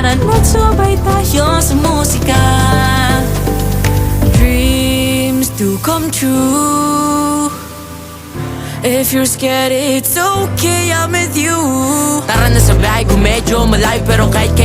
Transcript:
At magsabay tayo sa musika. Dreams do come true. If you're scared, it's okay, I'm with you. Tara na sa bahay kung medyo malayo, pero kahit